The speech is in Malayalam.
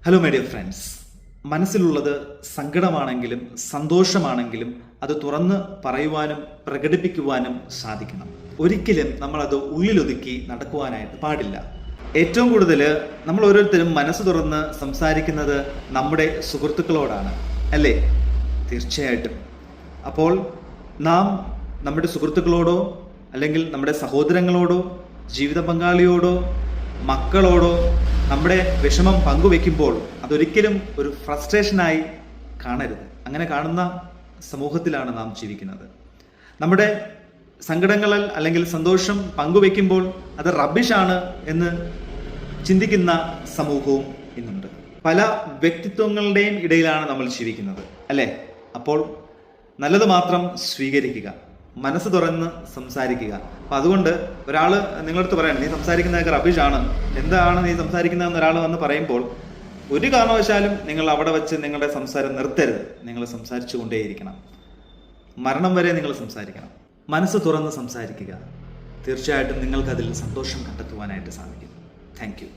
ഹലോ മൈ ഡിയർ ഫ്രണ്ട്സ്, മനസ്സിലുള്ളത് സങ്കടമാണെങ്കിലും സന്തോഷമാണെങ്കിലും അത് തുറന്ന് പറയുവാനും പ്രകടിപ്പിക്കുവാനും സാധിക്കണം. ഒരിക്കലും നമ്മളത് ഉള്ളിലൊതുക്കി നടക്കുവാനായിട്ട് പാടില്ല. ഏറ്റവും കൂടുതൽ നമ്മൾ ഓരോരുത്തരും മനസ്സ് തുറന്ന് സംസാരിക്കുന്നത് നമ്മുടെ സുഹൃത്തുക്കളോടാണ്, അല്ലേ? തീർച്ചയായിട്ടും. അപ്പോൾ നാം നമ്മുടെ സുഹൃത്തുക്കളോടോ അല്ലെങ്കിൽ നമ്മുടെ സഹോദരങ്ങളോടോ ജീവിത പങ്കാളിയോടോ മക്കളോടോ നമ്മുടെ വിഷമം പങ്കുവെക്കുമ്പോൾ അതൊരിക്കലും ഒരു ഫ്രസ്ട്രേഷനായി കാണരുത്. അങ്ങനെ കാണുന്ന സമൂഹത്തിലാണ് നാം ജീവിക്കുന്നത്. നമ്മുടെ സങ്കടങ്ങളിൽ അല്ലെങ്കിൽ സന്തോഷം പങ്കുവെക്കുമ്പോൾ അത് റബ്ബിഷാണ് എന്ന് ചിന്തിക്കുന്ന സമൂഹവും ഇന്നുണ്ട്. പല വ്യക്തിത്വങ്ങളുടെയും ഇടയിലാണ് നമ്മൾ ജീവിക്കുന്നത്, അല്ലേ? അപ്പോൾ നല്ലത് മാത്രം സ്വീകരിക്കുക, മനസ്സ് തുറന്ന് സംസാരിക്കുക. അപ്പം അതുകൊണ്ട് ഒരാൾ നിങ്ങളടുത്ത് പറയണം, നീ സംസാരിക്കുന്നതൊക്കെ റബീഷാണ്, എന്താണ് നീ സംസാരിക്കുന്നതെന്ന് ഒരാൾ വന്ന് പറയുമ്പോൾ ഒരു കാരണവശാലും നിങ്ങൾ അവിടെ വെച്ച് നിങ്ങളുടെ സംസാരം നിർത്തരുത്. നിങ്ങൾ സംസാരിച്ചു കൊണ്ടേയിരിക്കണം. മരണം വരെ നിങ്ങൾ സംസാരിക്കണം. മനസ്സ് തുറന്ന് സംസാരിക്കുക. തീർച്ചയായിട്ടും നിങ്ങൾക്കതിൽ സന്തോഷം കണ്ടെത്തുവാനായിട്ട് സാധിക്കും. Thank you.